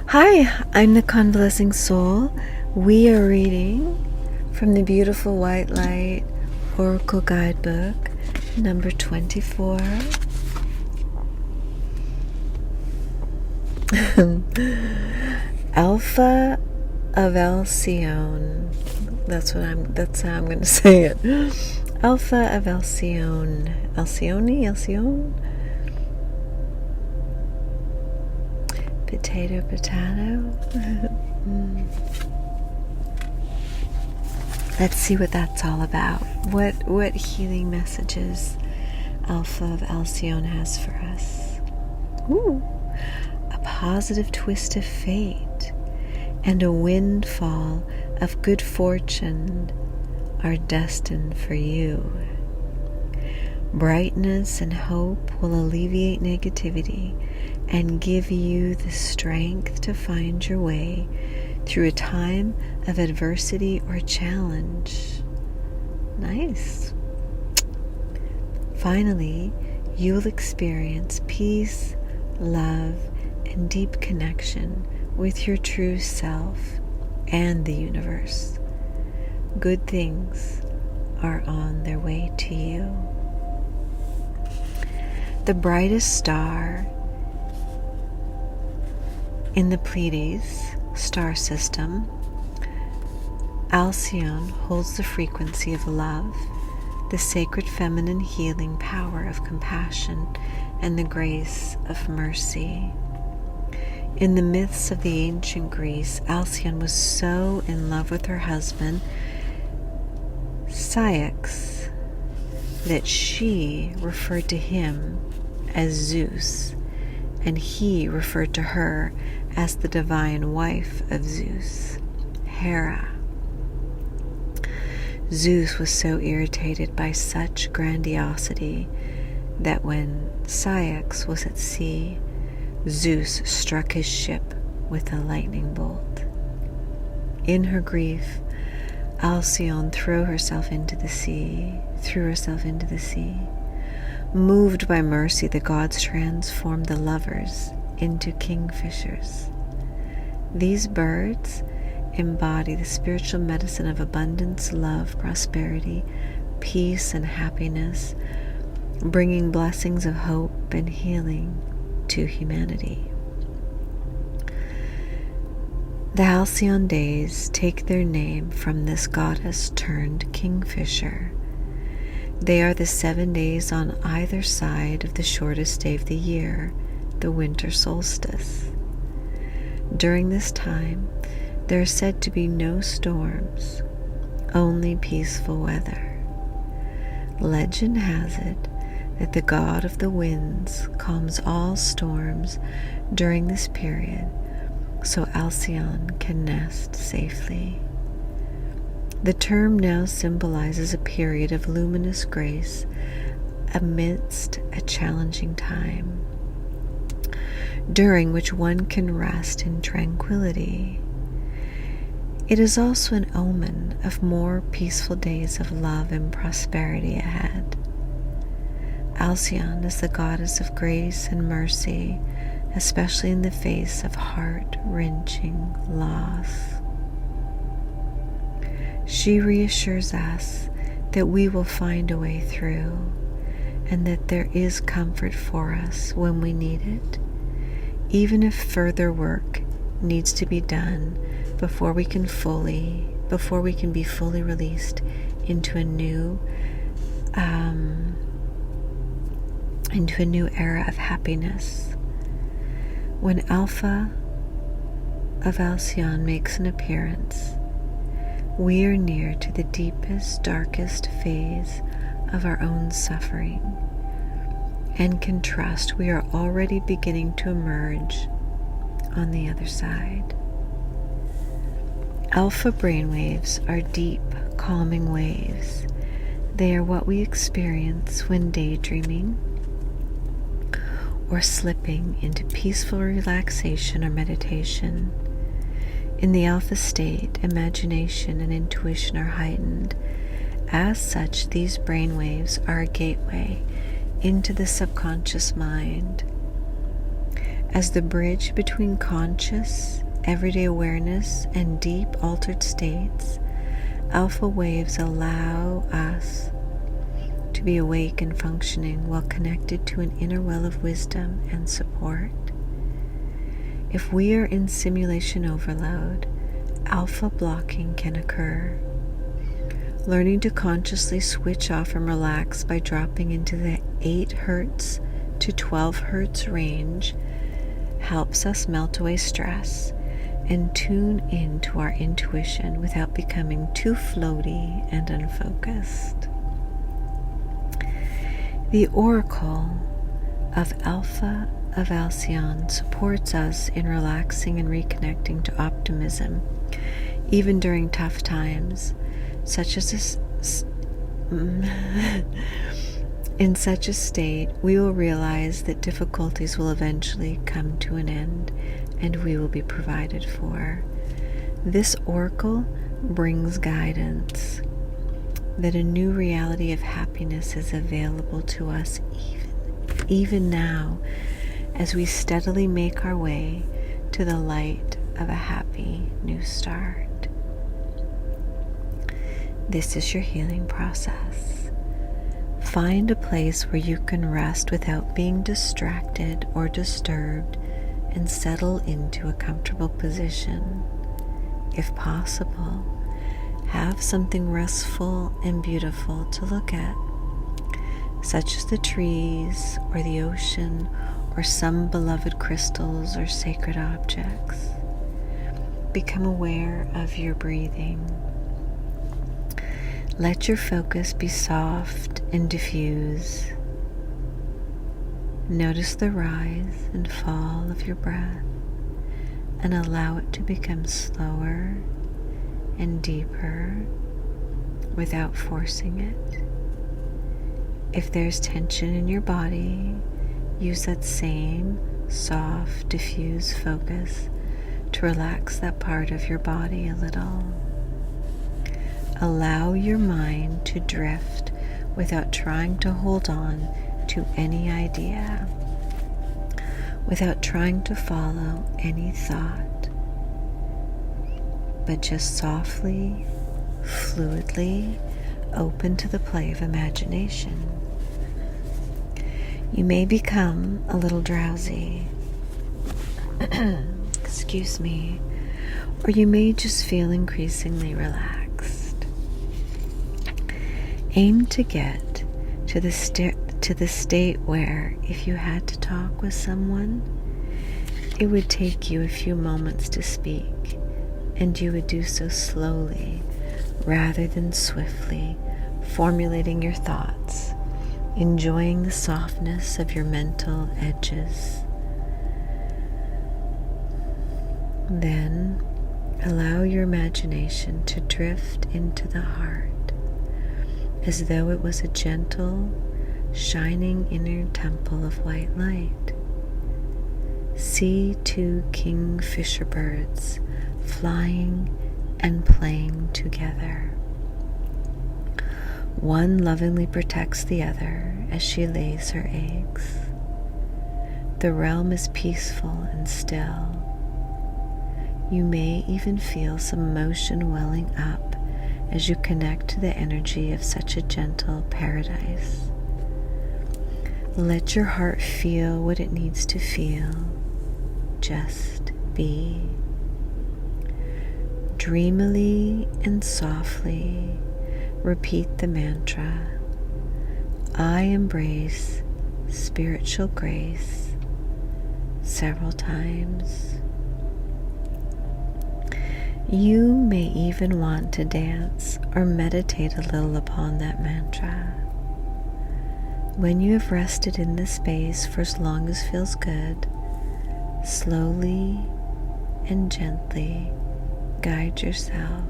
Hi, I'm the Convalescing Soul. We are reading from the beautiful White Light Oracle Guidebook, number 24. Alpha of Alcyone. That's how I'm going to say it. Alpha of Alcyone. Alcyone? Potato. Let's see what that's all about. What healing messages Alpha of Alcyone has for us. Ooh, a positive twist of fate and a windfall of good fortune are destined for you. Brightness and hope will alleviate negativity and give you the strength to find your way through a time of adversity or challenge. Nice. Finally, you will experience peace, love, and deep connection with your true self and the universe. Good things are on their way to you. The brightest star in the Pleiades star system, Alcyone, holds the frequency of love, the sacred feminine healing power of compassion, and the grace of mercy. In the myths of the ancient Greece, Alcyone was so in love with her husband, Ceyx, that she referred to him as Zeus, and he referred to her as the divine wife of Zeus, Hera. Zeus was so irritated by such grandiosity that when Ceyx was at sea, Zeus struck his ship with a lightning bolt. In her grief, Alcyone threw herself into the sea. Moved by mercy, the gods transformed the lovers into kingfishers. These birds embody the spiritual medicine of abundance, love, prosperity, peace, and happiness, bringing blessings of hope and healing to humanity. The Halcyon days take their name from this goddess turned kingfisher. They are the 7 days on either side of the shortest day of the year, the winter solstice. During this time, there are said to be no storms, only peaceful weather. Legend has it that the god of the winds calms all storms during this period, so Alcyone can nest safely. The term now symbolizes a period of luminous grace amidst a challenging time, during which one can rest in tranquility. It is also an omen of more peaceful days of love and prosperity ahead. Alcyone is the goddess of grace and mercy, especially in the face of heart-wrenching loss. She reassures us that we will find a way through and that there is comfort for us when we need it, even if further work needs to be done before we can be fully released into a new era of happiness. When Alpha of Alcyone makes an appearance, we are near to the deepest, darkest phase of our own suffering and can trust we are already beginning to emerge on the other side. Alpha brainwaves are deep, calming waves. They are what we experience when daydreaming or slipping into peaceful relaxation or meditation. In the alpha state, imagination and intuition are heightened. As such, these brainwaves are a gateway into the subconscious mind. As the bridge between conscious, everyday awareness and deep altered states, alpha waves allow us to be awake and functioning while connected to an inner well of wisdom and support. If we are in simulation overload, alpha blocking can occur. Learning to consciously switch off and relax by dropping into the 8 Hz to 12 Hz range helps us melt away stress and tune into our intuition without becoming too floaty and unfocused. The Oracle of Alpha of Alcyone supports us in relaxing and reconnecting to optimism, even during tough times, such as this. In such a state, we will realize that difficulties will eventually come to an end and we will be provided for. This oracle brings guidance that a new reality of happiness is available to us even now as we steadily make our way to the light of a happy new start. This is your healing process. Find a place where you can rest without being distracted or disturbed and settle into a comfortable position. If possible, have something restful and beautiful to look at, such as the trees or the ocean or some beloved crystals or sacred objects. Become aware of your breathing. Let your focus be soft and diffuse. Notice the rise and fall of your breath and allow it to become slower and deeper without forcing it. If there's tension in your body, use that same soft, diffuse focus to relax that part of your body a little. Allow your mind to drift without trying to hold on to any idea, without trying to follow any thought, but just softly, fluidly open to the play of imagination. You may become a little drowsy, excuse me, or you may just feel increasingly relaxed. Aim to get to the state where, if you had to talk with someone, it would take you a few moments to speak, and you would do so slowly rather than swiftly, formulating your thoughts, enjoying the softness of your mental edges. Then allow your imagination to drift into the heart, as though it was a gentle, shining inner temple of white light. See 2 kingfisher birds flying and playing together. One lovingly protects the other as she lays her eggs. The realm is peaceful and still. You may even feel some emotion welling up as you connect to the energy of such a gentle paradise. Let your heart feel what it needs to feel. Just be. Dreamily and softly repeat the mantra, I embrace spiritual grace, several times. You may even want to dance or meditate a little upon that mantra. When you have rested in this space for as long as feels good, slowly and gently guide yourself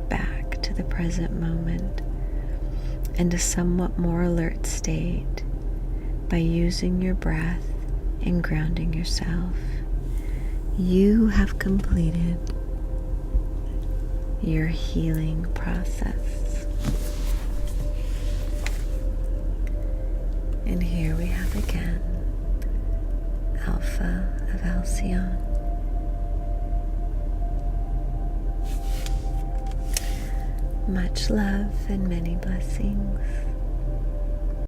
back to the present moment and a somewhat more alert state by using your breath and grounding yourself. You have completed your healing process. And here we have again Alpha of Alcyone. Much love and many blessings.